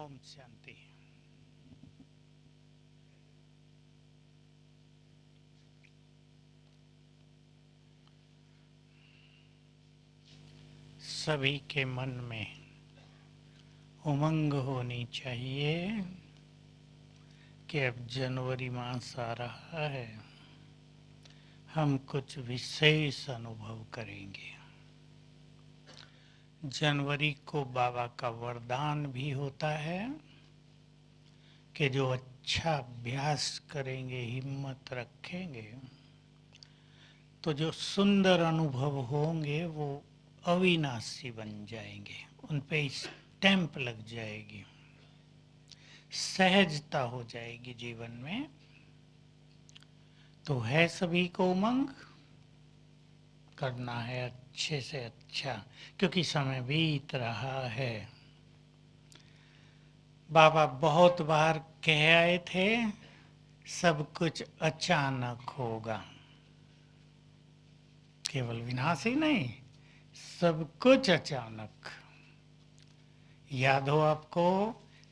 ओम शांति। सभी के मन में उमंग होनी चाहिए कि अब जनवरी मास आ रहा है, हम कुछ विशेष अनुभव करेंगे। जनवरी को बाबा का वरदान भी होता है कि जो अच्छा अभ्यास करेंगे, हिम्मत रखेंगे, तो जो सुंदर अनुभव होंगे वो अविनाशी बन जाएंगे, उन पे स्टैंप लग जाएगी, सहजता हो जाएगी जीवन में। तो है सभी को उमंग, करना है अच्छे से अच्छा, क्योंकि समय बीत रहा है। बाबा बहुत बार कह आए थे सब कुछ अचानक होगा, केवल विनाश ही नहीं, सब कुछ अचानक। याद हो आपको,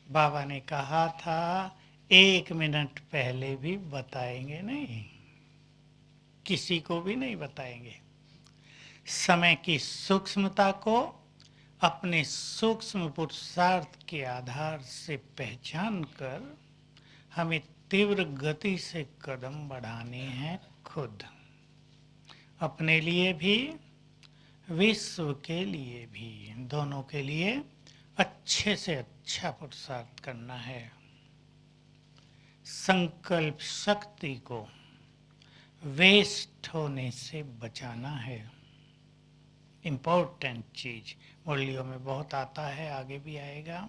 बाबा ने कहा था 1 मिनट पहले भी बताएंगे नहीं, किसी को भी नहीं बताएंगे। समय की सूक्ष्मता को अपने सूक्ष्म पुरुषार्थ के आधार से पहचान कर हमें तीव्र गति से कदम बढ़ाने हैं, खुद अपने लिए भी, विश्व के लिए भी, दोनों के लिए अच्छे से अच्छा पुरुषार्थ करना है। संकल्प शक्ति को वेस्ट होने से बचाना है। इम्पोर्टेंट चीज मुरलियों में बहुत आता है, आगे भी आएगा।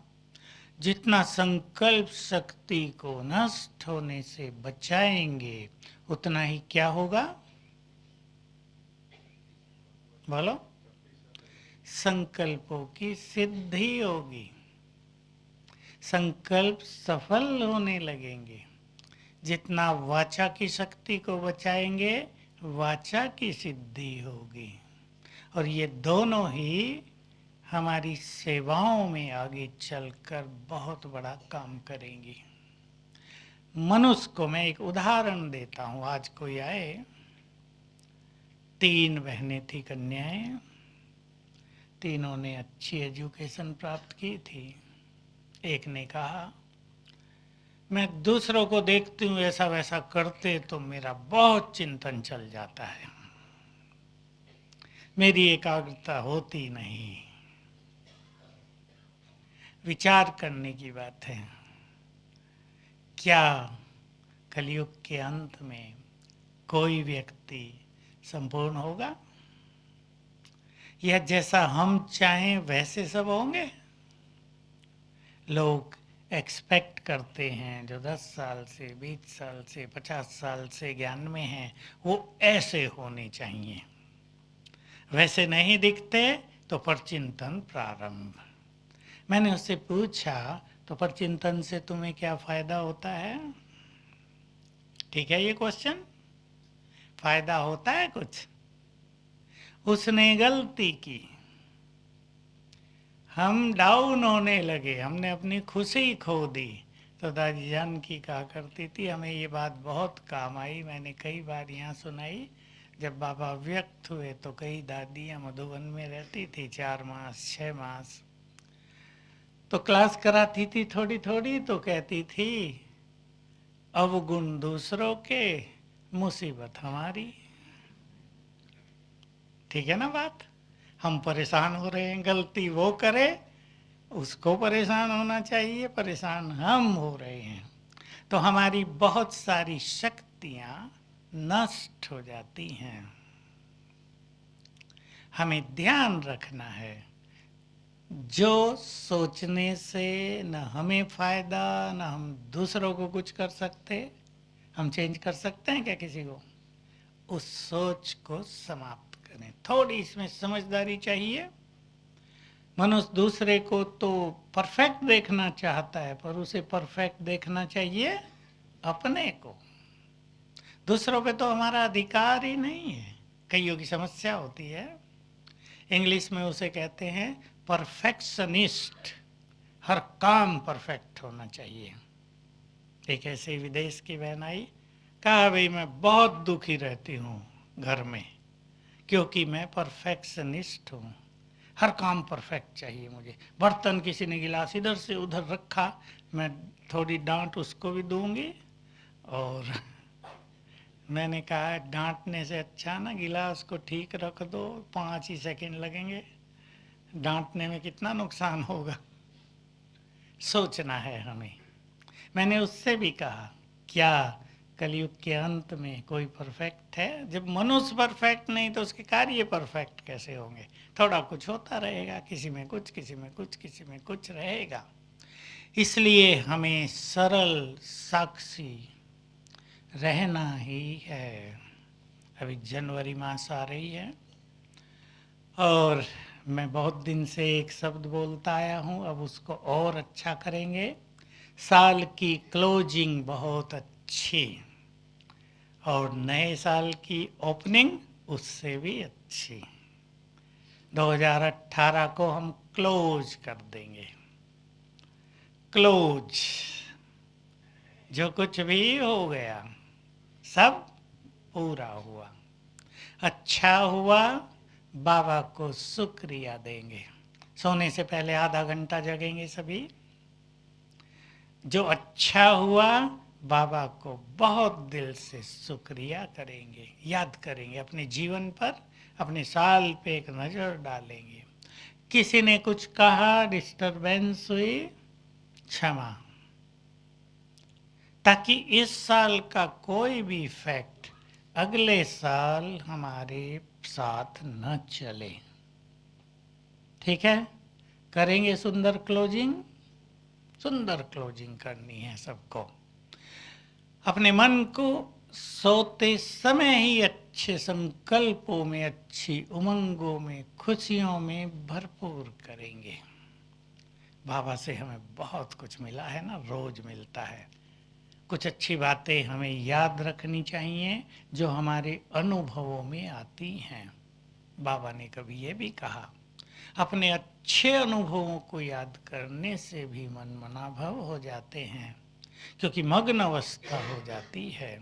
जितना संकल्प शक्ति को नष्ट होने से बचाएंगे उतना ही क्या होगा, बोलो, संकल्पों की सिद्धि होगी, संकल्प सफल होने लगेंगे। जितना वाचा की शक्ति को बचाएंगे वाचा की सिद्धि होगी, और ये दोनों ही हमारी सेवाओं में आगे चलकर बहुत बड़ा काम करेंगी। मनुष्य को मैं एक उदाहरण देता हूँ। आज कोई आए, 3 बहनें थी, कन्याएं, तीनों ने अच्छी एजुकेशन प्राप्त की थी। एक ने कहा मैं दूसरों को देखती हूँ ऐसा वैसा करते तो मेरा बहुत चिंतन चल जाता है, मेरी एकाग्रता होती नहीं। विचार करने की बात है, क्या कलयुग के अंत में कोई व्यक्ति संपूर्ण होगा, या जैसा हम चाहें वैसे सब होंगे? लोग एक्सपेक्ट करते हैं, जो 10 साल से, 20 साल से, 50 साल से ज्ञान में हैं, वो ऐसे होने चाहिए। वैसे नहीं दिखते तो परचिंतन प्रारंभ। मैंने उससे पूछा तो परचिंतन से तुम्हें क्या फायदा होता है? ठीक है ये क्वेश्चन, फायदा होता है कुछ? उसने गलती की, हम डाउन होने लगे, हमने अपनी खुशी खो दी। तो दादी जान की कहा करती थी, हमें ये बात बहुत काम आई, मैंने कई बार यहाँ सुनाई। जब बाबा व्यक्त हुए तो कई दादियाँ मधुबन में रहती थी, 4 मास 6 मास, तो क्लास कराती थी थोड़ी थोड़ी, तो कहती थी अवगुण दूसरों के, मुसीबत हमारी। ठीक है ना बात? हम परेशान हो रहे हैं, गलती वो करे उसको परेशान होना चाहिए, परेशान हम हो रहे हैं, तो हमारी बहुत सारी शक्तियां नष्ट हो जाती हैं। हमें ध्यान रखना है, जो सोचने से न हमें फायदा, न हम दूसरों को कुछ कर सकते, हम चेंज कर सकते हैं क्या किसी को? उस सोच को समाप्त करें। थोड़ी इसमें समझदारी चाहिए। मनुष्य दूसरे को तो परफेक्ट देखना चाहता है, पर उसे परफेक्ट देखना चाहिए अपने को। दूसरों पे तो हमारा अधिकार ही नहीं है। कईयों की समस्या होती है, इंग्लिश में उसे कहते हैं परफेक्शनिस्ट। हर काम परफेक्ट होना चाहिए। एक ऐसे विदेश की बहन आई, कहा भाई मैं बहुत दुखी रहती हूँ घर में, क्योंकि मैं परफेक्शनिस्ट हूँ। हर काम परफेक्ट चाहिए मुझे। बर्तन किसी ने गिलास इधर से उधर रखा, मैं थोड़ी डांट उसको भी दूंगी। और मैंने कहा डांटने से अच्छा ना गिलास को ठीक रख दो, 5 ही सेकंड लगेंगे, डांटने में कितना नुकसान होगा। सोचना है हमें। मैंने उससे भी कहा, क्या कलयुग के अंत में कोई परफेक्ट है? जब मनुष्य परफेक्ट नहीं तो उसके कार्य परफेक्ट कैसे होंगे? थोड़ा कुछ होता रहेगा, किसी में कुछ, किसी में कुछ, किसी में कुछ रहेगा। इसलिए हमें सरल साक्षी रहना ही है। अभी जनवरी मास आ रही है और मैं बहुत दिन से एक शब्द बोलता आया हूँ, अब उसको और अच्छा करेंगे। साल की क्लोजिंग बहुत अच्छी और नए साल की ओपनिंग उससे भी अच्छी। 2018 को हम क्लोज कर देंगे। क्लोज, जो कुछ भी हो गया सब पूरा हुआ, अच्छा हुआ, बाबा को शुक्रिया देंगे। सोने से पहले आधा घंटा जगेंगे सभी। जो अच्छा हुआ बाबा को बहुत दिल से शुक्रिया करेंगे, याद करेंगे, अपने जीवन पर, अपने साल पे एक नज़र डालेंगे। किसी ने कुछ कहा, डिस्टरबेंस हुई, क्षमा, ताकि इस साल का कोई भी इफेक्ट अगले साल हमारे साथ न चले। ठीक है, करेंगे सुंदर क्लोजिंग। सुंदर क्लोजिंग करनी है सबको। अपने मन को सोते समय ही अच्छे संकल्पों में, अच्छी उमंगों में, खुशियों में भरपूर करेंगे। बाबा से हमें बहुत कुछ मिला है ना, रोज मिलता है। कुछ अच्छी बातें हमें याद रखनी चाहिए जो हमारे अनुभवों में आती हैं। बाबा ने कभी ये भी कहा, अपने अच्छे अनुभवों को याद करने से भी मन मनाभव हो जाते हैं, क्योंकि मग्न अवस्था हो जाती है।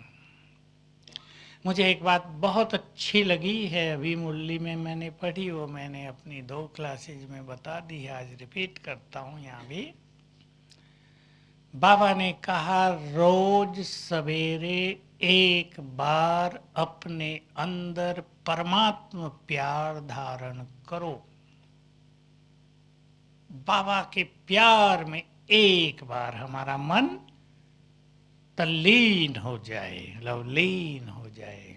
मुझे एक बात बहुत अच्छी लगी है, अभी मुरली में मैंने पढ़ी, वो मैंने अपनी 2 क्लासेज में बता दी है, आज रिपीट करता हूँ यहाँ भी। बाबा ने कहा, रोज सवेरे एक बार अपने अंदर परमात्मा प्यार धारण करो। बाबा के प्यार में एक बार हमारा मन तल्लीन हो जाए, लवलीन हो जाए।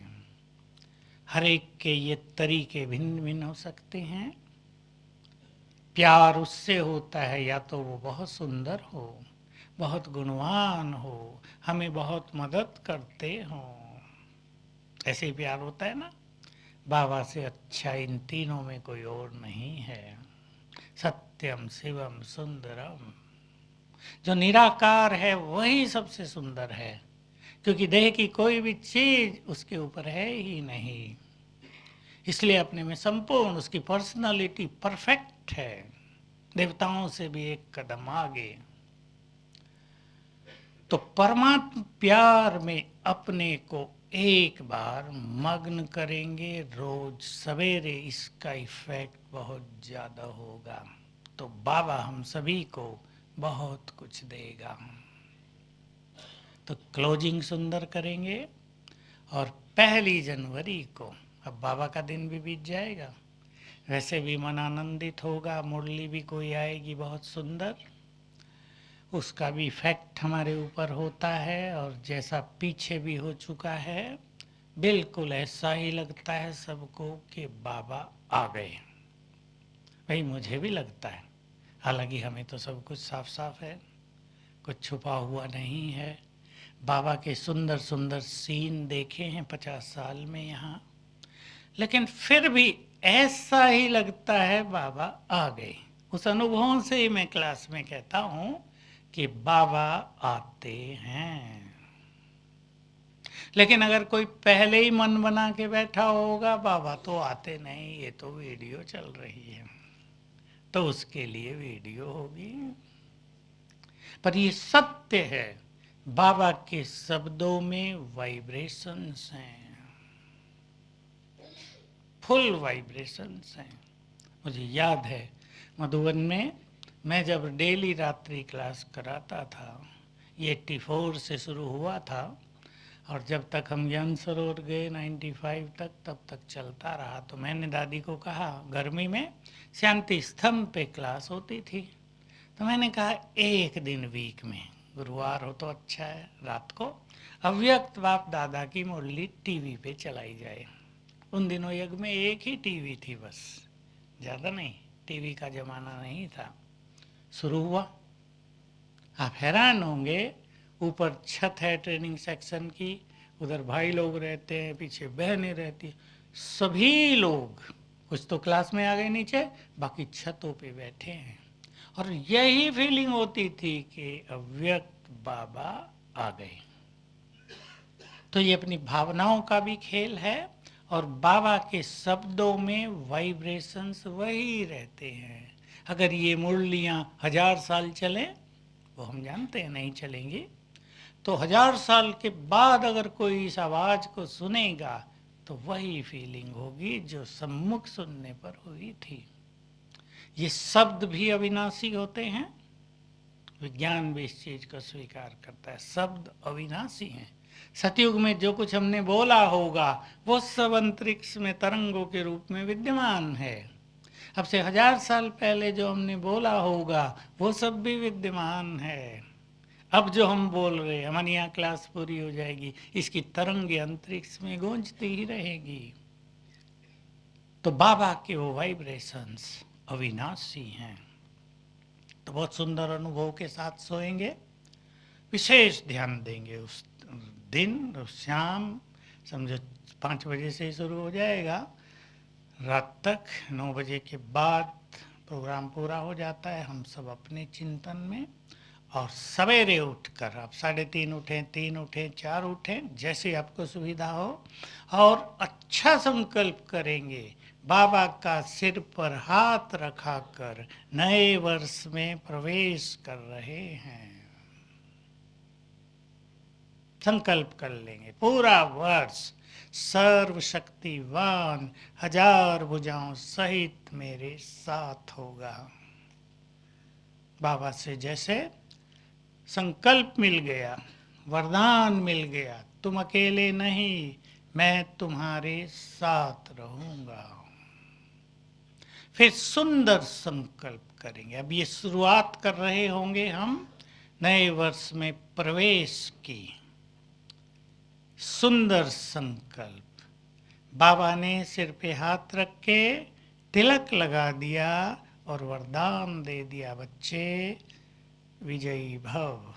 हर एक के ये तरीके भिन्न भिन्न हो सकते हैं। प्यार उससे होता है या तो वो बहुत सुंदर हो, बहुत गुणवान हो, हमें बहुत मदद करते हो, ऐसे ही प्यार होता है ना। बाबा से अच्छा इन तीनों में कोई और नहीं है। सत्यम शिवम सुंदरम, जो निराकार है वही सबसे सुंदर है, क्योंकि देह की कोई भी चीज उसके ऊपर है ही नहीं। इसलिए अपने में संपूर्ण उसकी पर्सनालिटी परफेक्ट है, देवताओं से भी एक कदम आगे। तो परमात्मा प्यार में अपने को एक बार मग्न करेंगे रोज सवेरे, इसका इफेक्ट बहुत ज्यादा होगा। तो बाबा हम सभी को बहुत कुछ देगा। तो क्लोजिंग सुंदर करेंगे और 1 जनवरी को, अब बाबा का दिन भी बीत जाएगा, वैसे भी मन आनंदित होगा, मुरली भी कोई आएगी बहुत सुंदर, उसका भी इफेक्ट हमारे ऊपर होता है। और जैसा पीछे भी हो चुका है, बिल्कुल ऐसा ही लगता है सबको कि बाबा आ गए। भाई मुझे भी लगता है, हालांकि हमें तो सब कुछ साफ साफ है, कुछ छुपा हुआ नहीं है। बाबा के सुंदर सुंदर सीन देखे हैं 50 साल में यहाँ, लेकिन फिर भी ऐसा ही लगता है बाबा आ गए। उस अनुभवों से ही मैं क्लास में कहता हूँ कि बाबा आते हैं। लेकिन अगर कोई पहले ही मन बना के बैठा होगा बाबा तो आते नहीं, ये तो वीडियो चल रही है, तो उसके लिए वीडियो होगी। पर ये सत्य है, बाबा के शब्दों में वाइब्रेशंस हैं, फुल वाइब्रेशंस हैं। मुझे याद है मधुबन में मैं जब डेली रात्रि क्लास कराता था, ये 84 से शुरू हुआ था और जब तक हम ज्ञान सरोवर गए 95 तक, तब तक चलता रहा। तो मैंने दादी को कहा, गर्मी में शांति स्तंभ पे क्लास होती थी, तो मैंने कहा एक दिन वीक में, गुरुवार हो तो अच्छा है, रात को अव्यक्त बाप दादा की मुरली टीवी पे चलाई जाए। उन दिनों यज्ञ में एक ही टीवी थी बस, ज़्यादा नहीं, टीवी का ज़माना नहीं था। शुरू हुआ, आप हैरान होंगे, ऊपर छत है ट्रेनिंग सेक्शन की, उधर भाई लोग रहते हैं, पीछे बहनें रहती, सभी लोग कुछ तो क्लास में आ गए नीचे, बाकी छतों पे बैठे हैं। और यही फीलिंग होती थी कि अव्यक्त बाबा आ गए। तो ये अपनी भावनाओं का भी खेल है और बाबा के शब्दों में वाइब्रेशंस वही रहते हैं। अगर ये मुरलियाँ 1000 साल चले, वो हम जानते हैं नहीं चलेंगी, तो 1000 साल के बाद अगर कोई इस आवाज़ को सुनेगा तो वही फीलिंग होगी जो सम्मुख सुनने पर हुई थी। ये शब्द भी अविनाशी होते हैं, विज्ञान भी इस चीज को स्वीकार करता है, शब्द अविनाशी हैं। सतयुग में जो कुछ हमने बोला होगा वो सब अंतरिक्ष में तरंगों के रूप में विद्यमान है। अब से 1000 साल पहले जो हमने बोला होगा वो सब भी विद्यमान है। अब जो हम बोल रहे, हमारी यहाँ क्लास पूरी हो जाएगी, इसकी तरंगे अंतरिक्ष में गूंजती ही रहेगी। तो बाबा के वो वाइब्रेशंस अविनाशी हैं। तो बहुत सुंदर अनुभव के साथ सोएंगे, विशेष ध्यान देंगे उस दिन, उस शाम, समझो 5 बजे से शुरू हो जाएगा, रात तक 9 बजे के बाद प्रोग्राम पूरा हो जाता है। हम सब अपने चिंतन में, और सवेरे उठकर आप 3:30 उठें, 3 उठें, 4 उठें, जैसे आपको सुविधा हो, और अच्छा संकल्प करेंगे, बाबा का सिर पर हाथ रखा कर नए वर्ष में प्रवेश कर रहे हैं। संकल्प कर लेंगे, पूरा वर्ष सर्वशक्तिवान 1000 भुजाओं सहित मेरे साथ होगा। बाबा से जैसे संकल्प मिल गया, वरदान मिल गया, तुम अकेले नहीं, मैं तुम्हारे साथ रहूंगा। फिर सुंदर संकल्प करेंगे। अब ये शुरुआत कर रहे होंगे हम नए वर्ष में प्रवेश की। सुंदर संकल्प, बाबा ने सिर पे हाथ रख के तिलक लगा दिया और वरदान दे दिया, बच्चे विजयी भव,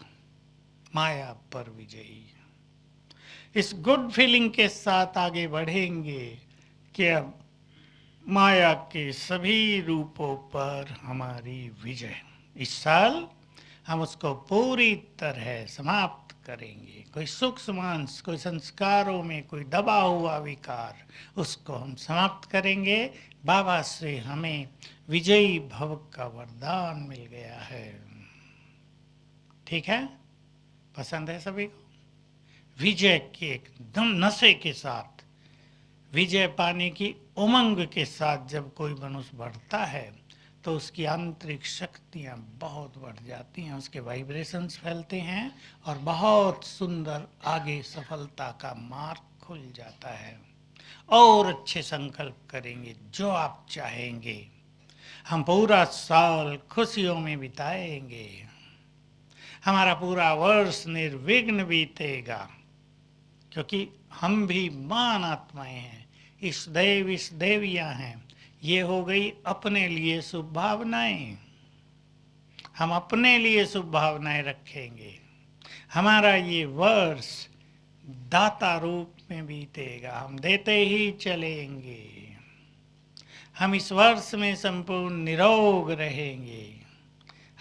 माया पर विजयी। इस गुड फीलिंग के साथ आगे बढ़ेंगे कि अब माया के सभी रूपों पर हमारी विजय। इस साल हम उसको पूरी तरह समाप्त करेंगे। कोई सूक्ष्म अंश, कोई संस्कारों में कोई दबा हुआ विकार, उसको हम समाप्त करेंगे। बाबा से हमें विजयी भव का वरदान मिल गया है। ठीक है, पसंद है सभी को? विजय के एकदम नशे के साथ, विजय पाने की उमंग के साथ जब कोई मनुष्य बढ़ता है तो उसकी आंतरिक शक्तियाँ बहुत बढ़ जाती हैं, उसके वाइब्रेशंस फैलते हैं और बहुत सुंदर आगे सफलता का मार्ग खुल जाता है। और अच्छे संकल्प करेंगे जो आप चाहेंगे, हम पूरा साल खुशियों में बिताएंगे, हमारा पूरा वर्ष निर्विघ्न बीतेगा, क्योंकि हम भी महान आत्माएं हैं, इस देवियां हैं। ये हो गई अपने लिए शुभ भावनाएं, हम अपने लिए शुभ भावनाएं रखेंगे। हमारा ये वर्ष दाता रूप में बीतेगा, हम देते ही चलेंगे। हम इस वर्ष में संपूर्ण निरोग रहेंगे,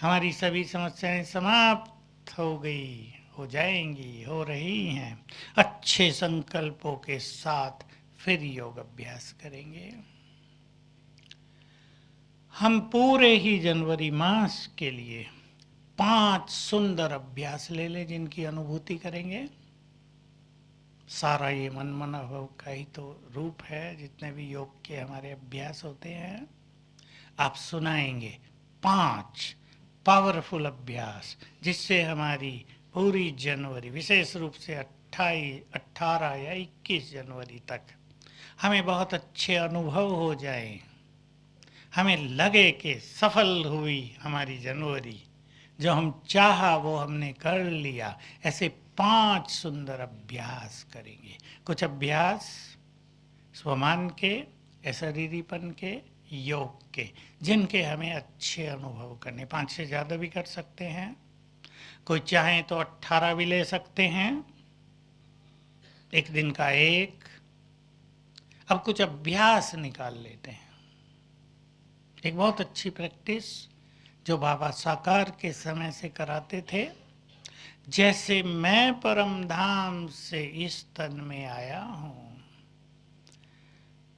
हमारी सभी समस्याएं समाप्त हो गई, हो जाएंगी, हो रही हैं। अच्छे संकल्पों के साथ फिर योग अभ्यास करेंगे। हम पूरे ही जनवरी मास के लिए 5 सुंदर अभ्यास ले ले जिनकी अनुभूति करेंगे। सारा ये मन अनुभव का ही तो रूप है। जितने भी योग के हमारे अभ्यास होते हैं आप सुनाएंगे 5 पावरफुल अभ्यास, जिससे हमारी पूरी जनवरी, विशेष रूप से 18 या 21 जनवरी तक हमें बहुत अच्छे अनुभव हो जाए, हमें लगे कि सफल हुई हमारी जनवरी, जो हम चाहा वो हमने कर लिया। ऐसे 5 सुंदर अभ्यास करेंगे। कुछ अभ्यास स्वमान के, अशरीरीपन के, योग के, जिनके हमें अच्छे अनुभव करने। 5 से ज़्यादा भी कर सकते हैं, कोई चाहे तो 18 भी ले सकते हैं, एक दिन का एक। अब कुछ अभ्यास निकाल लेते हैं। एक बहुत अच्छी प्रैक्टिस जो बाबा साकार के समय से कराते थे। जैसे मैं परम धाम से इस तन में आया हूँ,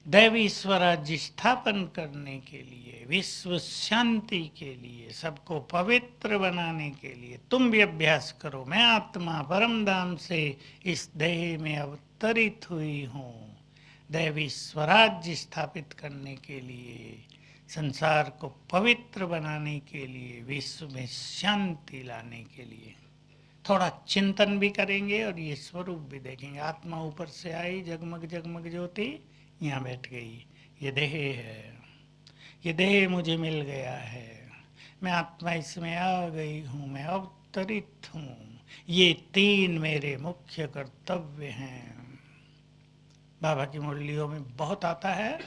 दैवी स्वराज्य स्थापन करने के लिए, विश्व शांति के लिए, सबको पवित्र बनाने के लिए तुम भी अभ्यास करो। मैं आत्मा परम धाम से इस देह में अवतरित हुई हूँ, दैवी स्वराज्य स्थापित करने के लिए, संसार को पवित्र बनाने के लिए, विश्व में शांति लाने के लिए। थोड़ा चिंतन भी करेंगे और ये स्वरूप भी देखेंगे। आत्मा ऊपर से आई, जगमग जगमग ज्योति यहाँ बैठ गई। ये देह है, ये देह मुझे मिल गया है, मैं आत्मा इसमें आ गई हूँ, मैं अवतरित हूँ। ये 3 मेरे मुख्य कर्तव्य हैं। बाबा की मुरलियों में बहुत आता है,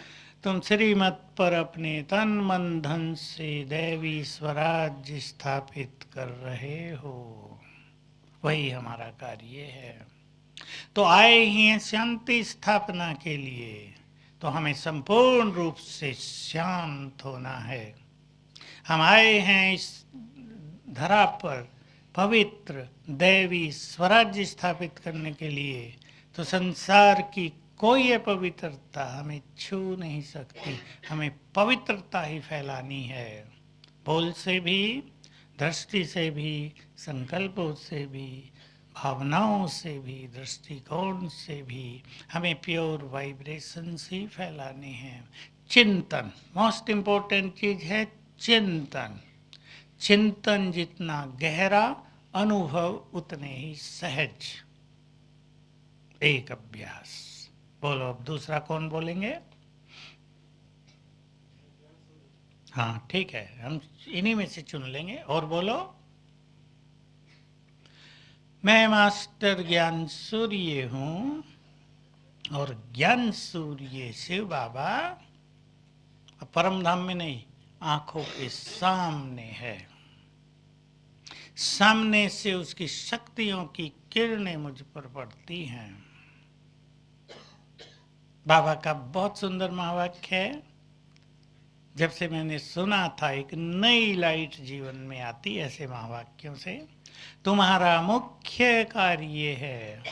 तुम श्रीमत पर अपने तन मन धन से दैवी स्वराज्य स्थापित कर रहे हो, वही हमारा कार्य है। तो आए ही हैं शांति स्थापना के लिए, तो हमें संपूर्ण रूप से शांत होना है। हम आए हैं इस धरा पर पवित्र दैवी स्वराज्य स्थापित करने के लिए, तो संसार की कोई अपवित्रता हमें छू नहीं सकती। हमें पवित्रता ही फैलानी है, बोल से भी, दृष्टि से भी, संकल्पों से भी, भावनाओं से भी, दृष्टिकोण से भी हमें प्योर वाइब्रेशंस ही फैलाने हैं। चिंतन मोस्ट इम्पोर्टेंट चीज है। चिंतन, चिंतन जितना गहरा, अनुभव उतने ही सहज। एक अभ्यास बोलो। अब दूसरा कौन बोलेंगे? हाँ ठीक है, हम इन्हीं में से चुन लेंगे। और बोलो। मैं मास्टर ज्ञान सूर्य हूँ और ज्ञान सूर्य शिव बाबा परम धाम में नहीं, आंखों के सामने है। सामने से उसकी शक्तियों की किरणें मुझ पर पड़ती हैं। बाबा का बहुत सुंदर महावाक्य है। जब से मैंने सुना था, एक नई लाइट जीवन में आती ऐसे महावाक्यों से। तुम्हारा मुख्य कार्य है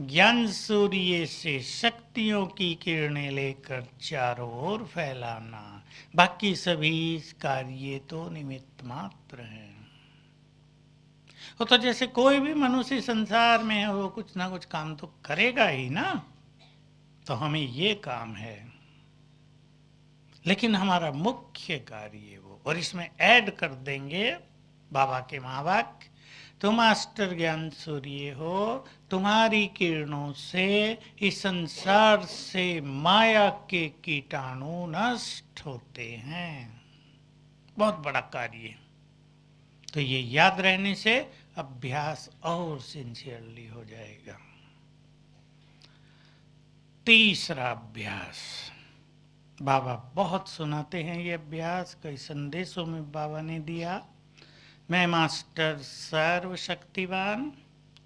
ज्ञान सूर्य से शक्तियों की किरणें लेकर चारों ओर फैलाना, बाकी सभी कार्य तो निमित्त मात्र हैं। वो तो जैसे कोई भी मनुष्य संसार में है, वो कुछ ना कुछ काम तो करेगा ही ना। तो हमें ये काम है, लेकिन हमारा मुख्य कार्य वो। और इसमें ऐड कर देंगे बाबा के महावाक्य, तुम मास्टर ज्ञान सूर्य हो, तुम्हारी किरणों से इस संसार से माया के कीटाणु नष्ट होते हैं। बहुत बड़ा कार्य। तो ये याद रहने से अभ्यास और सिंसियरली हो जाएगा। तीसरा अभ्यास, बाबा बहुत सुनाते हैं ये अभ्यास, कई संदेशों में बाबा ने दिया। मैं मास्टर सर्वशक्तिवान,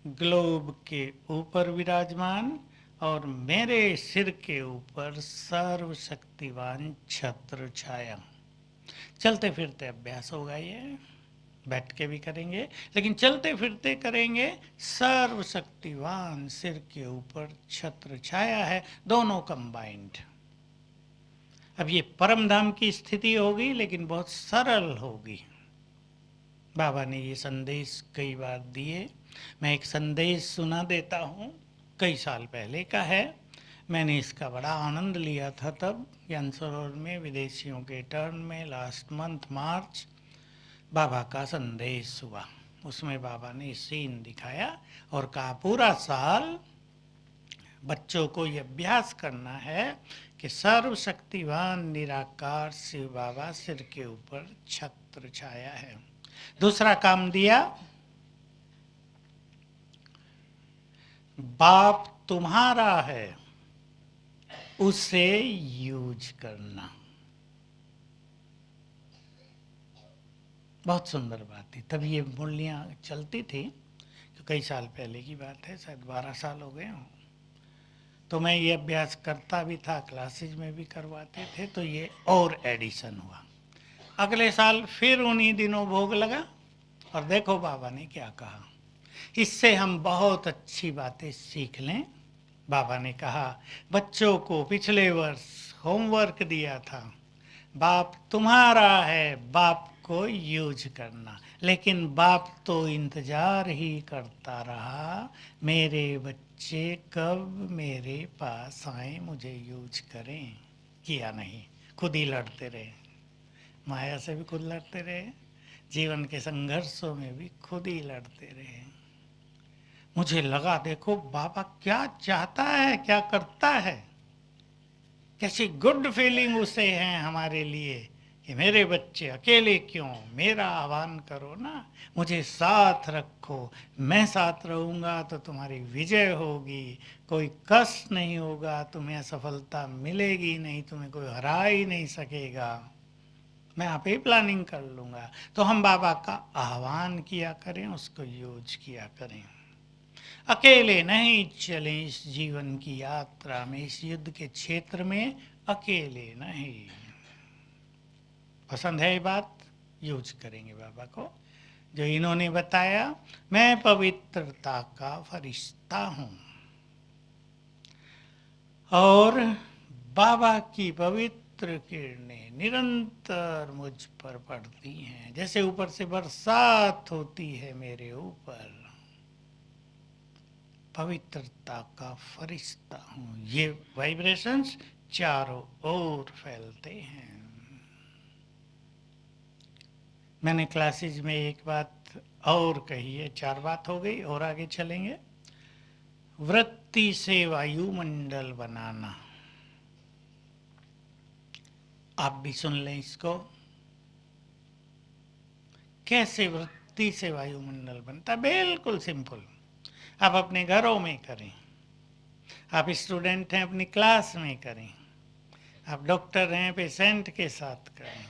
ग्लोब के ऊपर विराजमान, और मेरे सिर के ऊपर सर्वशक्तिवान छत्र छाया। चलते फिरते अभ्यास होगा ये, बैठ के भी करेंगे, लेकिन चलते फिरते करेंगे। सर्वशक्तिवान सिर के ऊपर छत्र छाया है, दोनों कंबाइंड। अब ये परम धाम की स्थिति होगी, लेकिन बहुत सरल होगी। बाबा ने ये संदेश कई बार दिए। मैं एक संदेश सुना देता हूँ, कई साल पहले का है। मैंने इसका बड़ा आनंद लिया था तब ज्ञान सरोवर में विदेशियों के टर्न में लास्ट मंथ मार्च बाबा का संदेश हुआ। उसमें बाबा ने सीन दिखाया और कहा पूरा साल बच्चों को ये अभ्यास करना है कि सर्वशक्तिवान निराकार शिव बाबा सिर के ऊपर छत्र छाया है। दूसरा काम दिया, बाप तुम्हारा है उसे यूज करना। बहुत सुंदर बात थी। तब ये मूल्यां चलती थी, तो कई साल पहले की बात है, शायद 12 साल हो गए हों। तो मैं ये अभ्यास करता भी था, क्लासेज में भी करवाते थे, तो ये और एडिशन हुआ। अगले साल फिर उन्हीं दिनों भोग लगा और देखो बाबा ने क्या कहा। इससे हम बहुत अच्छी बातें सीख लें। बाबा ने कहा बच्चों को पिछले वर्ष होमवर्क दिया था, बाप तुम्हारा है, बाप को यूज करना। लेकिन बाप तो इंतजार ही करता रहा मेरे बच्चे कब मेरे पास आए मुझे यूज करें। किया नहीं, खुद ही लड़ते रहे, माया से भी खुद लड़ते रहे, जीवन के संघर्षों में भी खुद ही लड़ते रहे। मुझे लगा देखो बाबा क्या चाहता है, क्या करता है, कैसी गुड फीलिंग उसे है हमारे लिए कि मेरे बच्चे अकेले क्यों, मेरा आह्वान करो ना, मुझे साथ रखो, मैं साथ रहूँगा तो तुम्हारी विजय होगी, कोई कष्ट नहीं होगा, तुम्हें असफलता मिलेगी नहीं, तुम्हें कोई हरा ही नहीं सकेगा, मैं आप ही प्लानिंग कर लूँगा। तो हम बाबा का आह्वान किया करें, उसको यूज किया करें। अकेले नहीं चलें इस जीवन की यात्रा में, इस युद्ध के क्षेत्र में अकेले नहीं। पसंद है ये बात, यूज करेंगे बाबा को जो इन्होंने बताया। मैं पवित्रता का फरिश्ता हूँ और बाबा की पवित्र किरणें निरंतर मुझ पर पड़ती हैं, जैसे ऊपर से बरसात होती है मेरे ऊपर। पवित्रता का फरिश्ता हूँ। ये वाइब्रेशंस चारों ओर फैलते हैं। मैंने क्लासेज में एक बात और कही है, 4 बात हो गई और आगे चलेंगे। वृत्ति से वायुमंडल बनाना, आप भी सुन लें इसको। कैसे वृत्ति से वायुमंडल बनता है? बिल्कुल सिंपल। आप अपने घरों में करें, आप स्टूडेंट हैं अपनी क्लास में करें, आप डॉक्टर हैं पेशेंट के साथ करें,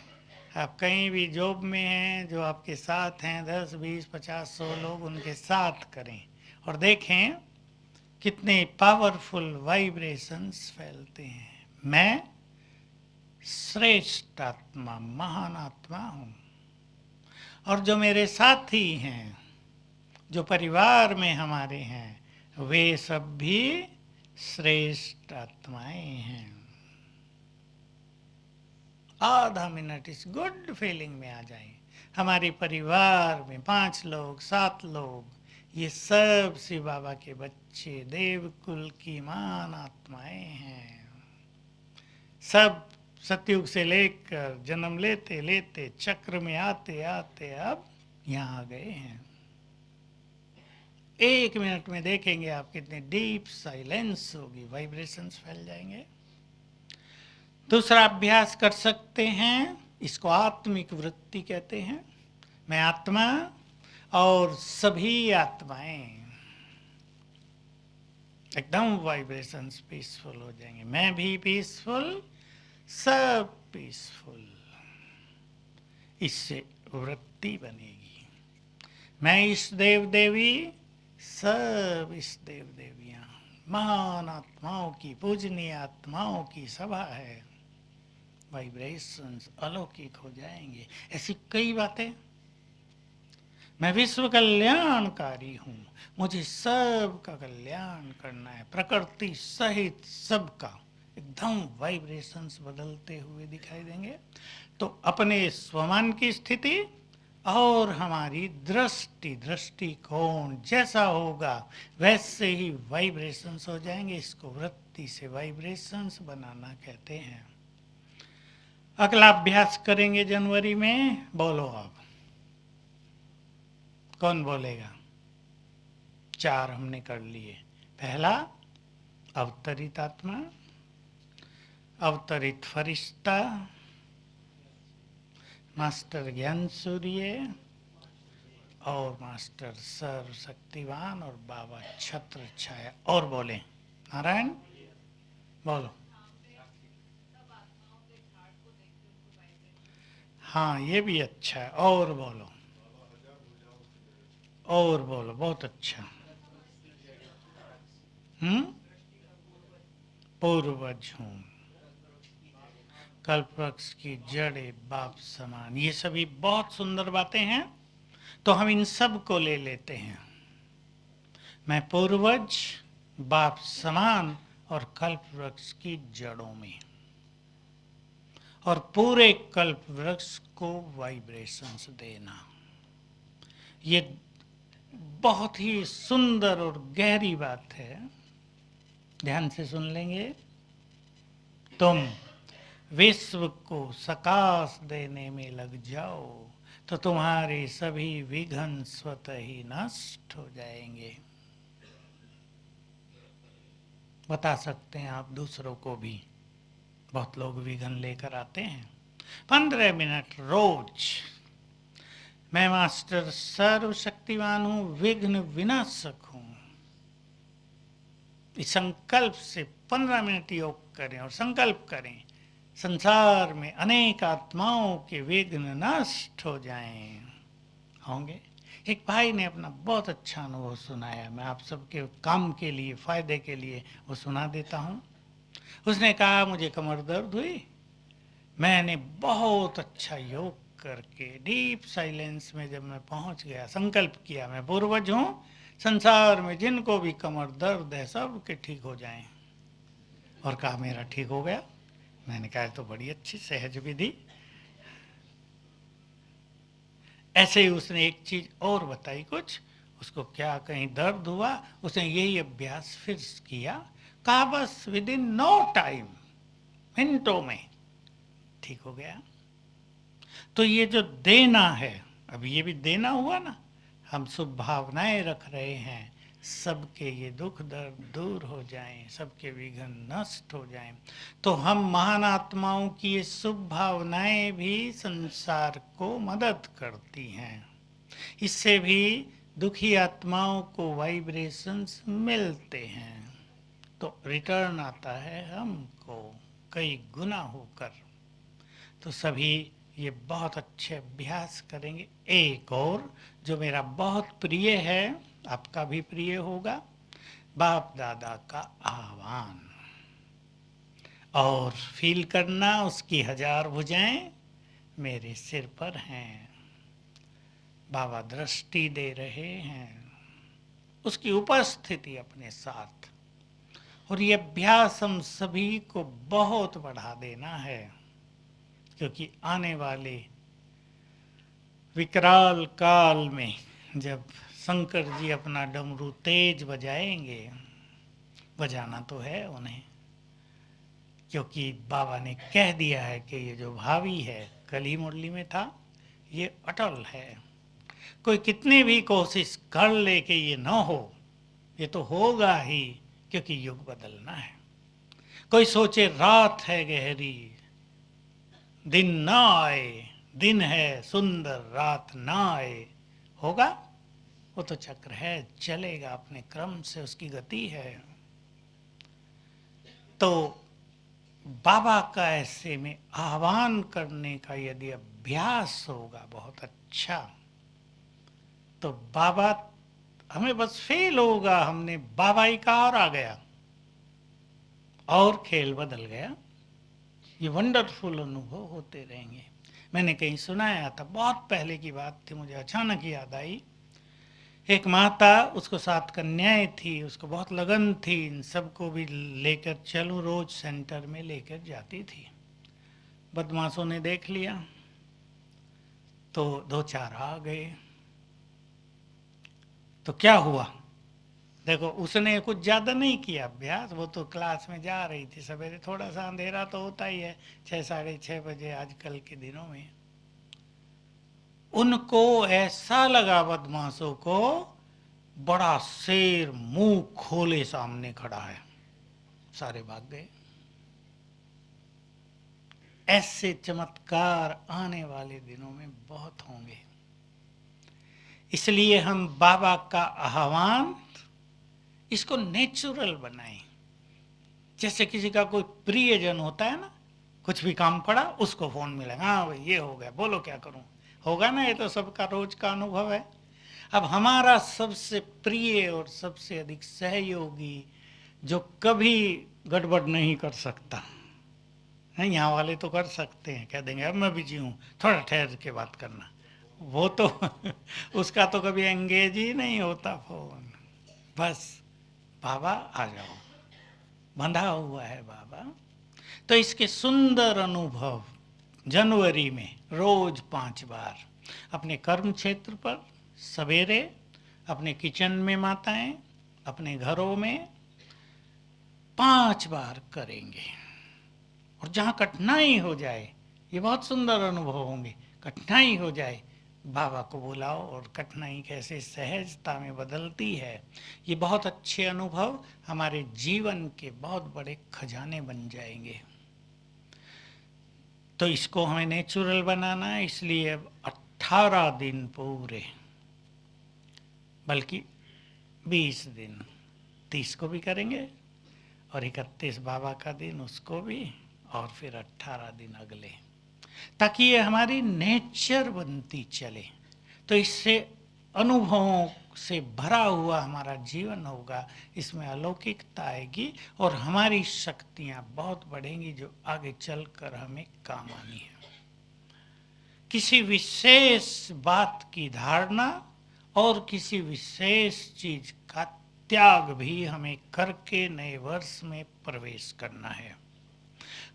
आप कहीं भी जॉब में हैं जो आपके साथ हैं 10, 20, 50, 100 लोग, उनके साथ करें और देखें कितने पावरफुल वाइब्रेशंस फैलते हैं। मैं श्रेष्ठ आत्मा, महान आत्मा हूँ और जो मेरे साथी हैं, जो परिवार में हमारे हैं, वे सब भी श्रेष्ठ आत्माएं हैं। आधा मिनट इस गुड फीलिंग में आ जाएं। हमारे परिवार में 5 लोग, 7 लोग, ये सब शिव बाबा के बच्चे, देवकुल की महान आत्माएं हैं। सब सतयुग से लेकर जन्म लेते लेते चक्र में आते आते अब यहाँ आ गए हैं। 1 मिनट में देखेंगे आप कितने डीप साइलेंस होगी, वाइब्रेशंस फैल जाएंगे। दूसरा अभ्यास कर सकते हैं, इसको आत्मिक वृत्ति कहते हैं। मैं आत्मा और सभी आत्माएं एकदम वाइब्रेशंस पीसफुल हो जाएंगे। मैं भी पीसफुल, सब पीसफुल। इससे वृत्ति बनेगी। मैं इस देव देवी, सब इस देव देवियां, महान आत्माओं की, पूजनीय आत्माओं की सभा है। वाइब्रेशंस अलौकिक हो जाएंगे। ऐसी कई बातें। मैं विश्व कल्याणकारी हूँ, मुझे सबका कल्याण करना है, प्रकृति सहित सबका। एकदम वाइब्रेशंस बदलते हुए दिखाई देंगे। तो अपने स्वमान की स्थिति और हमारी दृष्टि दृष्टिकोण जैसा होगा वैसे ही वाइब्रेशंस हो जाएंगे। इसको वृत्ति से वाइब्रेशंस बनाना कहते हैं। अगला अभ्यास करेंगे जनवरी में। बोलो आप, कौन बोलेगा? 4 हमने कर लिए। पहला अवतरित आत्मा, अवतरित फरिश्ता, मास्टर ज्ञान सूर्य और मास्टर सर्वशक्तिवान और बाबा छत्र छाया। और बोले नारायण, बोलो। हाँ, ये भी अच्छा है। और बोलो, और बोलो, बहुत अच्छा। पूर्वज हूँ, कल्पवृक्ष की जड़े बाप समान। ये सभी बहुत सुंदर बातें हैं, तो हम इन सब को ले लेते हैं। मैं पूर्वज, बाप समान और कल्पवृक्ष की जड़ों में, और पूरे कल्पवृक्ष को वाइब्रेशंस देना। ये बहुत ही सुंदर और गहरी बात है। ध्यान से सुन लेंगे। तुम विश्व को सकाश देने में लग जाओ तो तुम्हारे सभी विघ्न स्वतः ही नष्ट हो जाएंगे। बता सकते हैं आप दूसरों को भी। बहुत लोग विघ्न लेकर आते हैं। 15 मिनट रोज। मैं मास्टर सर्वशक्तिवान हूं, विघ्न विनाशक हूं। इस संकल्प से 15 मिनट योग करें और संकल्प करें संसार में अनेक आत्माओं के विघ्न नष्ट हो जाएं। होंगे। एक भाई ने अपना बहुत अच्छा अनुभव सुनाया, मैं आप सबके काम के लिए, फायदे के लिए वो सुना देता हूँ। उसने कहा, मुझे कमर दर्द हुई, मैंने बहुत अच्छा योग करके डीप साइलेंस में जब मैं पहुंच गया, संकल्प किया मैं पूर्वज हूँ, संसार में जिनको भी कमर दर्द है सब के ठीक हो जाएं। और कहा मेरा ठीक हो गया। मैंने कहा तो बड़ी अच्छी सहज विधि। ऐसे ही उसने एक चीज और बताई कुछ, उसको क्या कहीं दर्द हुआ, उसने यही अभ्यास फिर किया, कहा बस विद इन नो टाइम, मिनटों में ठीक हो गया। तो ये जो देना है, अब ये भी देना हुआ ना, हम शुभ भावनाएं रख रहे हैं, सबके ये दुख दर्द दूर हो जाएं, सबके विघ्न नष्ट हो जाएं, तो हम महान आत्माओं की ये शुभ भावनाएं भी संसार को मदद करती हैं। इससे भी दुखी आत्माओं को वाइब्रेशंस मिलते हैं, तो रिटर्न आता है हमको कई गुना होकर। तो सभी ये बहुत अच्छे अभ्यास करेंगे। एक और जो मेरा बहुत प्रिय है, आपका भी प्रिय होगा, बाप दादा का आह्वान। और फील करना उसकी 1000 भुजाएं मेरे सिर पर हैं, बाबा दृष्टि दे रहे हैं, उसकी उपस्थिति अपने साथ। और ये अभ्यास हम सभी को बहुत बढ़ा देना है, क्योंकि आने वाले विकराल काल में जब शंकर जी अपना डमरू तेज बजाएंगे, बजाना तो है उन्हें, क्योंकि बाबा ने कह दिया है कि ये जो भावी है, कल ही मुरली में था, ये अटल है। कोई कितनी भी कोशिश कर ले कि ये ना हो, ये तो होगा ही, क्योंकि युग बदलना है। कोई सोचे रात है गहरी, दिन ना आए, दिन है सुंदर रात ना आए, होगा? वो तो चक्र है, चलेगा अपने क्रम से, उसकी गति है। तो बाबा का ऐसे में आह्वान करने का यदि अभ्यास होगा बहुत अच्छा, तो बाबा हमें बस फेल होगा, हमने बाबा ही कहा और आ गया और खेल बदल गया। ये वंडरफुल अनुभव होते रहेंगे। मैंने कहीं सुनाया था, बहुत पहले की बात थी, मुझे अचानक याद आई। एक माता, उसको 7 कन्याएं थी, उसको बहुत लगन थी, इन सबको भी लेकर चलूं, रोज सेंटर में लेकर जाती थी। बदमाशों ने देख लिया, तो दो चार आ गए। तो क्या हुआ, देखो उसने कुछ ज़्यादा नहीं किया अभ्यास, वो तो क्लास में जा रही थी सवेरे, थोड़ा सा अंधेरा तो होता ही है 6 साढ़े 6 बजे आजकल के दिनों में। उनको ऐसा लगा बदमाशों को, बड़ा शेर मुंह खोले सामने खड़ा है, सारे भाग गए। ऐसे चमत्कार आने वाले दिनों में बहुत होंगे। इसलिए हम बाबा का आह्वान, इसको नेचुरल बनाएं। जैसे किसी का कोई प्रियजन होता है ना, कुछ भी काम पड़ा उसको फोन मिलेगा, हाँ भाई ये हो गया, बोलो क्या करूं, होगा ना, ये तो सबका रोज का अनुभव है। अब हमारा सबसे प्रिय और सबसे अधिक सहयोगी जो कभी गड़बड़ नहीं कर सकता है, यहाँ वाले तो कर सकते हैं, कह देंगे अब मैं बिजी हूँ, थोड़ा ठहर के बात करना, वो तो उसका तो कभी एंगेज ही नहीं होता फोन। बस बाबा आ जाओ, बंधा हुआ है बाबा। तो इसके सुंदर अनुभव जनवरी में रोज 5 बार अपने कर्म क्षेत्र पर सवेरे, अपने किचन में माताएं, अपने घरों में 5 बार करेंगे। और जहां कठिनाई हो जाए, ये बहुत सुंदर अनुभव होंगे, कठिनाई हो जाए बाबा को बुलाओ, और कठिनाई कैसे सहजता में बदलती है, ये बहुत अच्छे अनुभव हमारे जीवन के बहुत बड़े खजाने बन जाएंगे। तो इसको हमें नेचुरल बनाना है, इसलिए अब 18 दिन पूरे, बल्कि 20 दिन, 30 को भी करेंगे और 31 बाबा का दिन उसको भी, और फिर 18 दिन अगले, ताकि ये हमारी नेचर बनती चले। तो इससे अनुभवों से भरा हुआ हमारा जीवन होगा, इसमें अलौकिकता आएगी और हमारी शक्तियां बहुत बढ़ेंगी, जो आगे चलकर हमें काम आनी है। किसी विशेष बात की धारणा और किसी विशेष चीज का त्याग भी हमें करके नए वर्ष में प्रवेश करना है।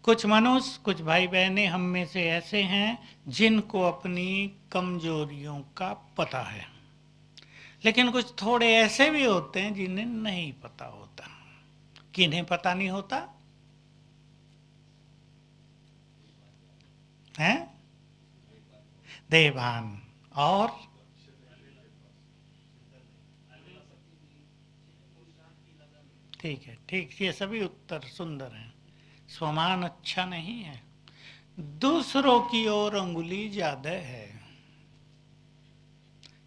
कुछ मनुष्य, कुछ भाई बहनें हम में से ऐसे हैं जिनको अपनी कमजोरियों का पता है, लेकिन कुछ थोड़े ऐसे भी होते हैं जिन्हें नहीं पता होता। किन्हें पता नहीं होता है? देवान और ठीक है, ठीक, ये सभी उत्तर सुंदर हैं। स्वमान अच्छा नहीं है, दूसरों की ओर अंगुली ज्यादा है।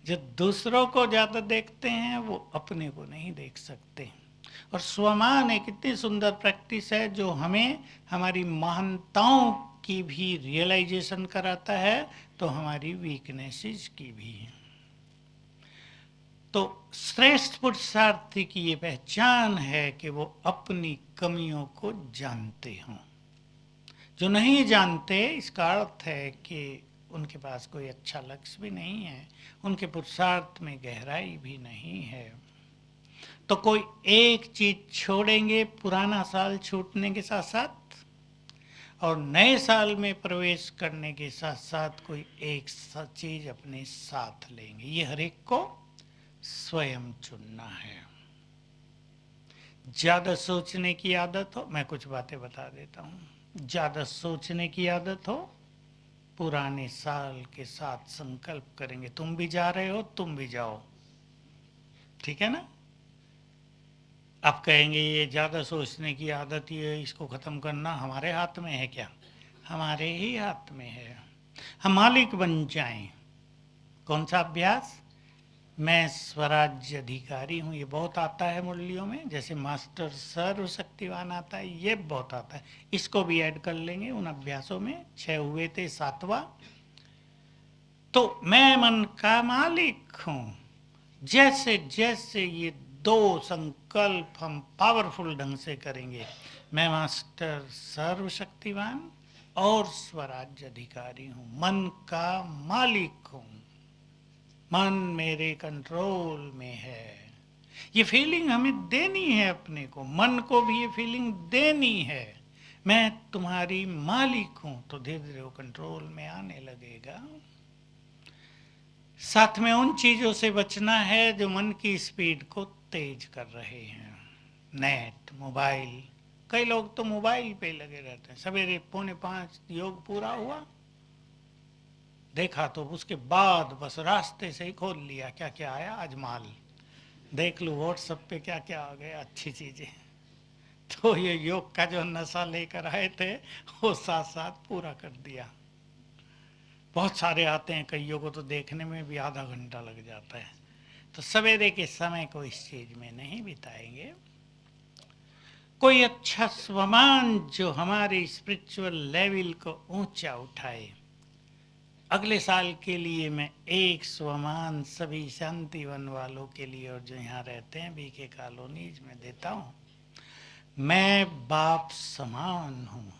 जो दूसरों को ज्यादा देखते हैं वो अपने को नहीं देख सकते। और स्वमान एक इतनी सुंदर प्रैक्टिस है जो हमें हमारी महानताओं की भी रियलाइजेशन कराता है, तो हमारी वीकनेसेस की भी। तो श्रेष्ठ पुरुषार्थी की ये पहचान है कि वो अपनी कमियों को जानते हों। जो नहीं जानते, इसका अर्थ है कि उनके पास कोई अच्छा लक्ष्य भी नहीं है, उनके पुरुषार्थ में गहराई भी नहीं है। तो कोई एक चीज छोड़ेंगे पुराना साल छूटने के साथ साथ, और नए साल में प्रवेश करने के साथ साथ कोई एक चीज अपने साथ लेंगे। ये हर एक को स्वयं चुनना है। ज्यादा सोचने की आदत हो, मैं कुछ बातें बता देता हूं, ज्यादा सोचने की आदत हो, पुराने साल के साथ संकल्प करेंगे, तुम भी जा रहे हो, तुम भी जाओ, ठीक है ना। आप कहेंगे ये ज्यादा सोचने की आदत, ये इसको खत्म करना हमारे हाथ में है क्या? हमारे ही हाथ में है। हम मालिक बन जाएं। कौन सा अभ्यास? मैं स्वराज्य अधिकारी हूँ, ये बहुत आता है मुरलियों में, जैसे मास्टर सर्वशक्तिवान आता है, ये बहुत आता है। इसको भी ऐड कर लेंगे उन अभ्यासों में, 6 हुए थे, 7वां। तो मैं मन का मालिक हूँ। जैसे जैसे ये 2 संकल्प हम पावरफुल ढंग से करेंगे, मैं मास्टर सर्वशक्तिवान और स्वराज्य अधिकारी हूँ, मन का मालिक हूँ, मन मेरे कंट्रोल में है, ये फीलिंग हमें देनी है अपने को, मन को भी ये फीलिंग देनी है, मैं तुम्हारी मालिक हूं, तो धीरे धीरे वो कंट्रोल में आने लगेगा। साथ में उन चीजों से बचना है जो मन की स्पीड को तेज कर रहे हैं। नेट, मोबाइल, कई लोग तो मोबाइल पे लगे रहते हैं। सवेरे 4:45 योग पूरा हुआ, देखा तो उसके बाद बस रास्ते से ही खोल लिया, क्या क्या आया आज माल, देख लूँ व्हाट्सएप पे क्या क्या आ गया अच्छी चीजें। तो ये योग का जो नशा लेकर आए थे वो साथ साथ पूरा कर दिया। बहुत सारे आते हैं, कईयों को तो देखने में भी आधा घंटा लग जाता है। तो सवेरे के समय को इस चीज में नहीं बिताएंगे। कोई अच्छा स्वमान जो हमारे स्पिरिचुअल लेवल को ऊंचा उठाए। अगले साल के लिए मैं एक स्वमान सभी शांति वन वालों के लिए और जो यहाँ रहते हैं बीके कॉलोनीज में देता हूँ। मैं बाप समान हूँ।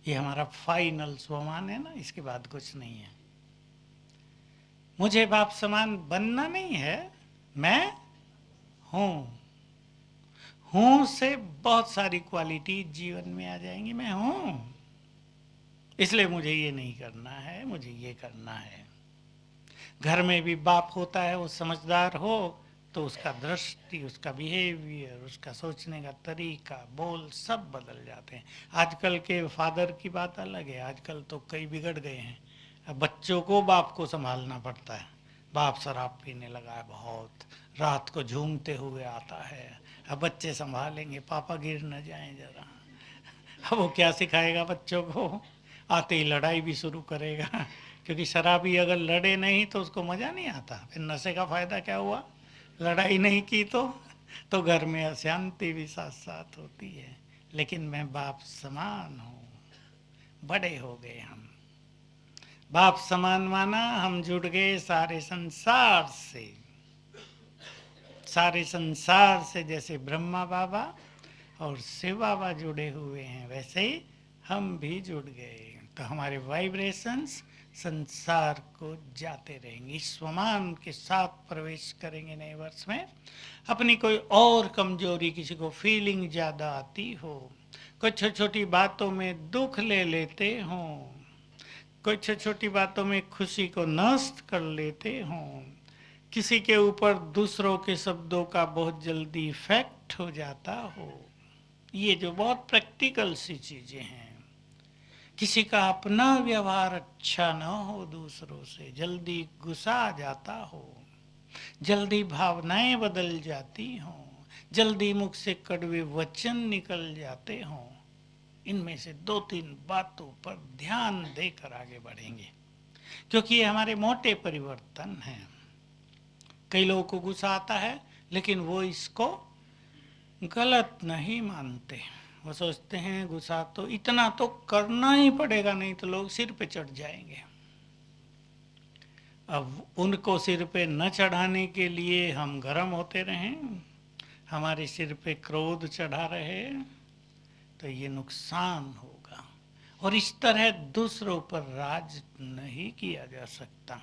ये हमारा फाइनल स्वमान है ना, इसके बाद कुछ नहीं है। मुझे बाप समान बनना नहीं है, मैं हूँ। हूँ से बहुत सारी क्वालिटी जीवन में आ जाएंगी। मैं हूँ, इसलिए मुझे ये नहीं करना है, मुझे ये करना है। घर में भी बाप होता है, वो समझदार हो तो उसका दृष्टि, उसका बिहेवियर, उसका सोचने का तरीका, बोल सब बदल जाते हैं। आजकल के फादर की बात अलग है, आजकल तो कई बिगड़ गए हैं। अब बच्चों को बाप को संभालना पड़ता है। बाप शराब पीने लगा है बहुत, रात को झूमते हुए आता है, अब बच्चे संभालेंगे, पापा गिर न जाएं जरा। अब वो क्या सिखाएगा बच्चों को, आते ही लड़ाई भी शुरू करेगा। क्योंकि शराबी अगर लड़े नहीं तो उसको मज़ा नहीं आता, फिर नशे का फ़ायदा क्या हुआ। लड़ाई नहीं की तो घर में अशांति भी साथ साथ होती है। लेकिन मैं बाप समान हूँ, बड़े हो गए हम, बाप समान माना हम जुड़ गए सारे संसार से। सारे संसार से जैसे ब्रह्मा बाबा और शिव बाबा जुड़े हुए हैं, वैसे ही हम भी जुड़ गए। तो हमारे वाइब्रेशंस संसार को जाते रहेंगे। इस स्वमान के साथ प्रवेश करेंगे नए वर्ष में। अपनी कोई और कमजोरी, किसी को फीलिंग ज़्यादा आती हो, कोई छोटी छोटी बातों में दुख ले लेते हों, कोई छोटी छोटी बातों में खुशी को नष्ट कर लेते हों, किसी के ऊपर दूसरों के शब्दों का बहुत जल्दी इफेक्ट हो जाता हो, ये जो बहुत प्रैक्टिकल सी चीजें हैं। किसी का अपना व्यवहार अच्छा न हो, दूसरों से जल्दी गुस्सा आ जाता हो, जल्दी भावनाएं बदल जाती हों, जल्दी मुख से कड़वे वचन निकल जाते हों, इनमें से 2-3 बातों पर ध्यान देकर आगे बढ़ेंगे, क्योंकि ये हमारे मोटे परिवर्तन हैं। कई लोगों को गुस्सा आता है लेकिन वो इसको गलत नहीं मानते। वो सोचते हैं गुस्सा तो इतना तो करना ही पड़ेगा, नहीं तो लोग सिर पे चढ़ जाएंगे। अब उनको सिर पे न चढ़ाने के लिए हम गर्म होते रहें, हमारे सिर पे क्रोध चढ़ा रहे, तो ये नुकसान होगा। और इस तरह दूसरों पर राज नहीं किया जा सकता।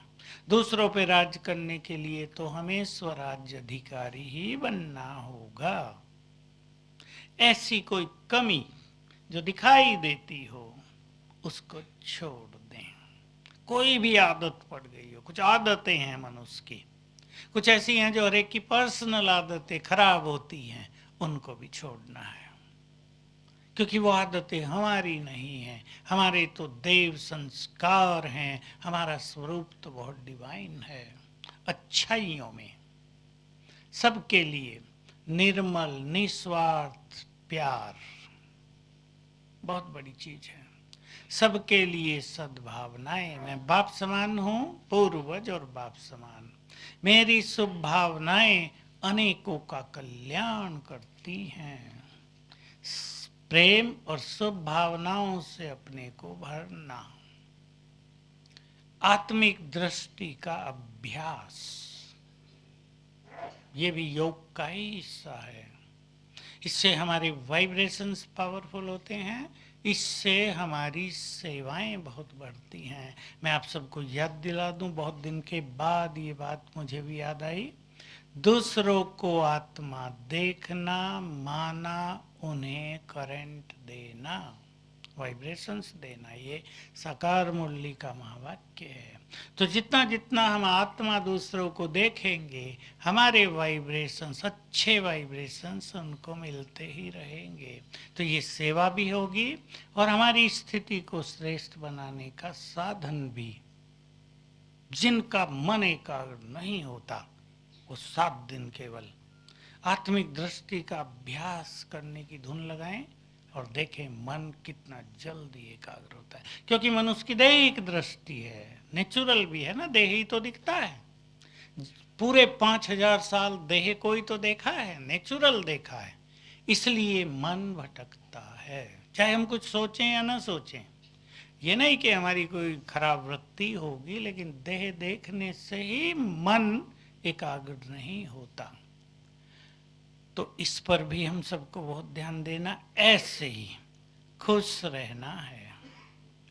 दूसरों पर राज करने के लिए तो हमें स्वराज्य अधिकारी ही बनना होगा। ऐसी कोई कमी जो दिखाई देती हो उसको छोड़ दें। कोई भी आदत पड़ गई हो, कुछ आदतें हैं मनुष्य की, कुछ ऐसी हैं जो हर एक की पर्सनल आदतें खराब होती हैं, उनको भी छोड़ना है। क्योंकि वो आदतें हमारी नहीं हैं, हमारे तो देव संस्कार हैं, हमारा स्वरूप तो बहुत डिवाइन है। अच्छाइयों में सबके लिए निर्मल निस्वार्थ प्यार बहुत बड़ी चीज है। सबके लिए सद्भावनाएं। मैं बाप समान हूँ, पूर्वज और बाप समान। मेरी शुभ भावनाएं अनेकों का कल्याण करती हैं। प्रेम और शुभ भावनाओं से अपने को भरना, आत्मिक दृष्टि का अभ्यास, ये भी योग का ही हिस्सा है। इससे हमारे वाइब्रेशंस पावरफुल होते हैं, इससे हमारी सेवाएं बहुत बढ़ती हैं। मैं आप सबको याद दिला दूं, बहुत दिन के बाद ये बात मुझे भी याद आई। दूसरों को आत्मा देखना माना उन्हें करंट देना, वाइब्रेशंस देना, ये साकार मुरली का महावाक्य है। तो जितना जितना हम आत्मा दूसरों को देखेंगे, हमारे वाइब्रेशंस, अच्छे वाइब्रेशंस उनको मिलते ही रहेंगे। तो ये सेवा भी होगी और हमारी स्थिति को श्रेष्ठ बनाने का साधन भी। जिनका मन एकाग्र नहीं होता वो 7 दिन केवल आत्मिक दृष्टि का अभ्यास करने की धुन लगाएं और देखें मन कितना जल्दी एकाग्र होता है। क्योंकि मनुष्य की दैहिक दृष्टि है, नेचुरल भी है ना, देह ही तो दिखता है। पूरे 5000 साल देह को ही तो देखा है, नेचुरल देखा है, इसलिए मन भटकता है, चाहे हम कुछ सोचें या ना सोचें। ये नहीं कि हमारी कोई खराब वृत्ति होगी, लेकिन देह देखने से ही मन एकाग्र नहीं होता। तो इस पर भी हम सबको बहुत ध्यान देना। ऐसे ही खुश रहना है,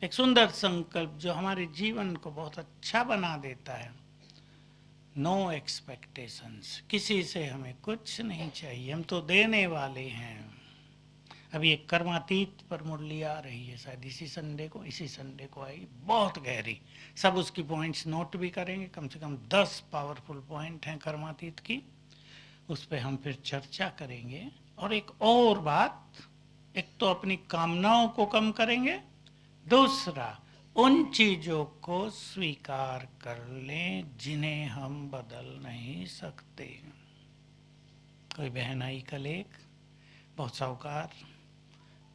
एक सुंदर संकल्प जो हमारे जीवन को बहुत अच्छा बना देता है। नो एक्सपेक्टेशंस, किसी से हमें कुछ नहीं चाहिए, हम तो देने वाले हैं। अभी एक कर्मातीत पर मुरली आ रही है, शायद इसी संडे को आई, बहुत गहरी। सब उसकी पॉइंट्स नोट भी करेंगे, कम से कम 10 पावरफुल पॉइंट हैं कर्मातीत की, उस पर हम फिर चर्चा करेंगे। और एक और बात, एक तो अपनी कामनाओं को कम करेंगे, दूसरा उन चीजों को स्वीकार कर लें जिन्हें हम बदल नहीं सकते। कोई बहन आई कल, एक बहुत साहूकार,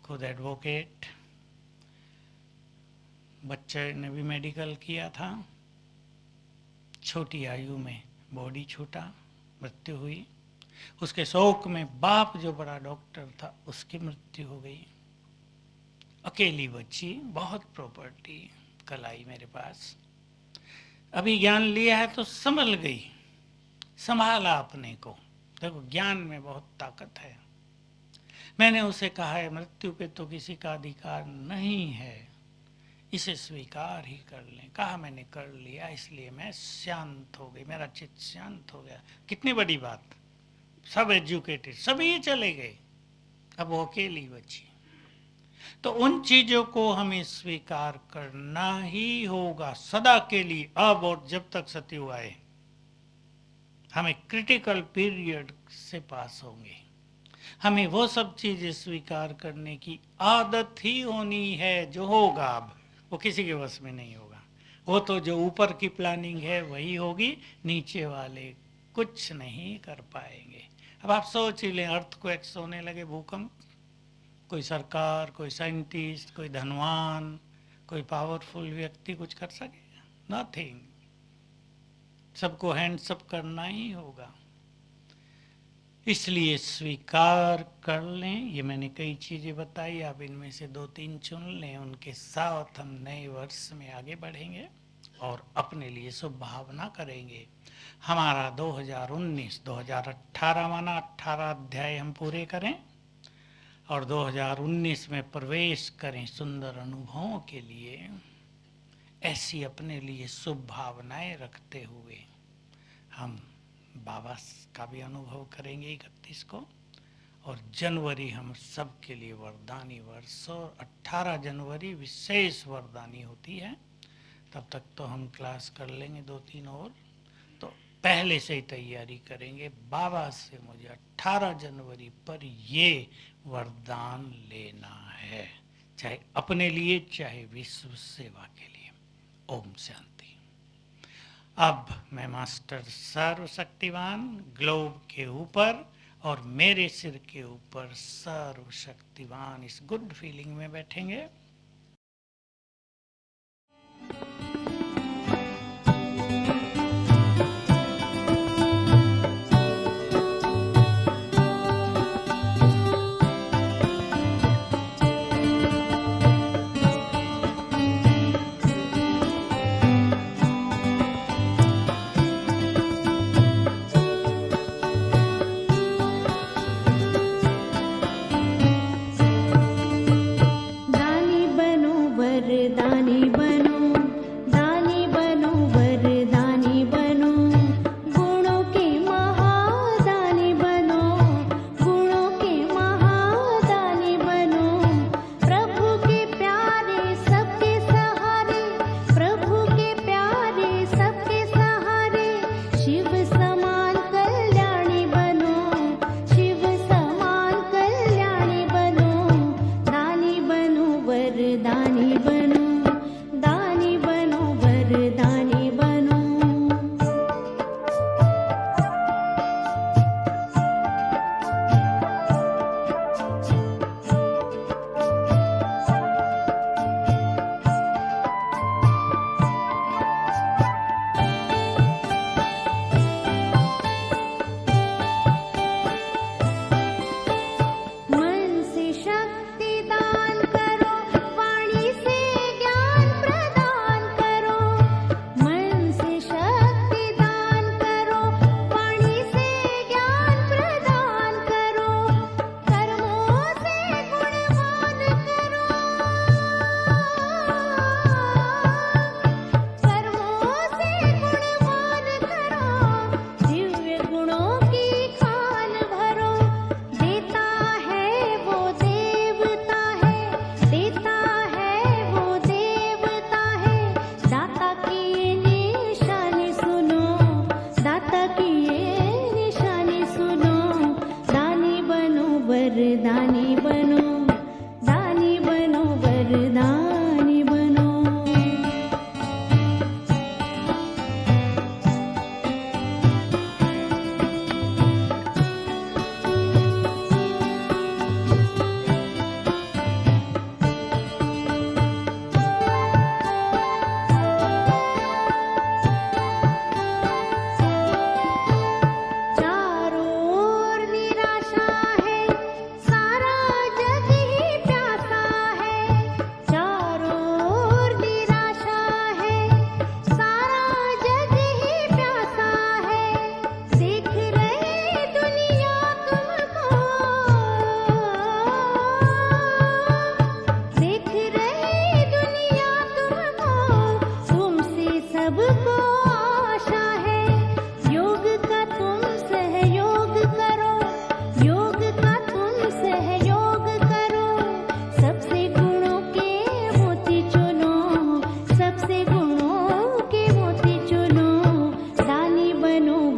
खुद एडवोकेट, बच्चे ने भी मेडिकल किया था, छोटी आयु में बॉडी छूटा, मृत्यु हुई। उसके शौक में बाप जो बड़ा डॉक्टर था उसकी मृत्यु हो गई, अकेली बच्ची, बहुत प्रॉपर्टी। कल आई मेरे पास, अभी ज्ञान लिया है तो संभल गई, संभाला अपने को। देखो ज्ञान में बहुत ताकत है। मैंने उसे कहा है मृत्यु पे तो किसी का अधिकार नहीं है, इसे स्वीकार ही कर लें। कहा मैंने कर लिया, इसलिए मैं शांत हो गई, मेरा चित्त शांत हो गया। कितनी बड़ी बात, सब एजुकेटेड, सभी चले गए, अब वो अकेली बची। तो उन चीजों को हमें स्वीकार करना ही होगा सदा के लिए, अब और जब तक सतयुग आए। हमें क्रिटिकल पीरियड से पास होंगे, हमें वो सब चीजें स्वीकार करने की आदत ही होनी है। जो होगा अब वो किसी के वश में नहीं होगा, वो तो जो ऊपर की प्लानिंग है वही होगी, नीचे वाले कुछ नहीं कर पाएंगे। अब आप सोच ही लें, अर्थक्वेक्स होने लगे, भूकंप, कोई सरकार, कोई साइंटिस्ट, कोई धनवान, कोई पावरफुल व्यक्ति कुछ कर सकेगा? नथिंग। सबको हैंड्स अप करना ही होगा। इसलिए स्वीकार कर लें। ये मैंने कई चीज़ें बताई, आप इनमें से 2-3 चुन लें, उनके साथ हम नए वर्ष में आगे बढ़ेंगे और अपने लिए शुभ भावना करेंगे। हमारा 2018 माना 18 अध्याय हम पूरे करें और 2019 में प्रवेश करें सुंदर अनुभवों के लिए। ऐसी अपने लिए शुभ भावनाएं रखते हुए हम बाबा का भी अनुभव करेंगे 31 को, और जनवरी हम सब के लिए वरदानी वर्ष, और 18 जनवरी विशेष वरदानी होती है। तब तक तो हम क्लास कर लेंगे 2-3 और, तो पहले से ही तैयारी करेंगे। बाबा से मुझे 18 जनवरी पर ये वरदान लेना है, चाहे अपने लिए चाहे विश्व सेवा के लिए। ओम शांति। अब मैं मास्टर सर्वशक्तिवान ग्लोब के ऊपर और मेरे सिर के ऊपर सर्वशक्तिवान इस गुड फीलिंग में बैठेंगे। दानी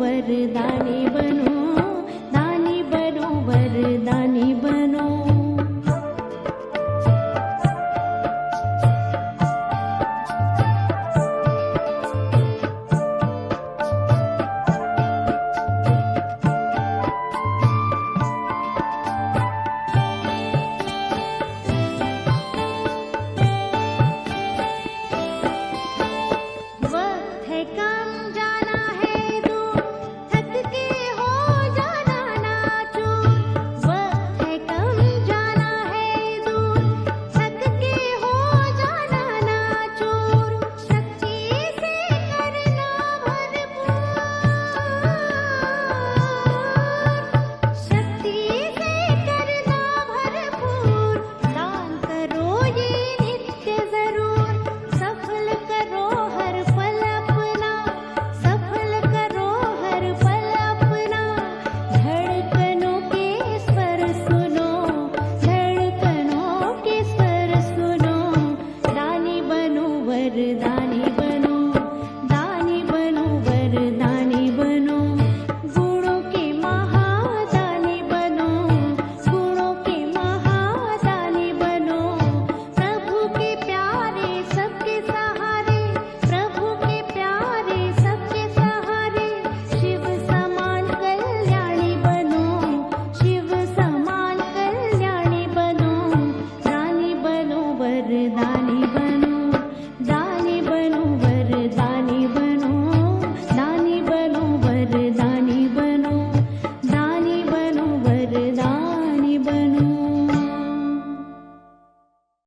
वरदानी बनो वरदानी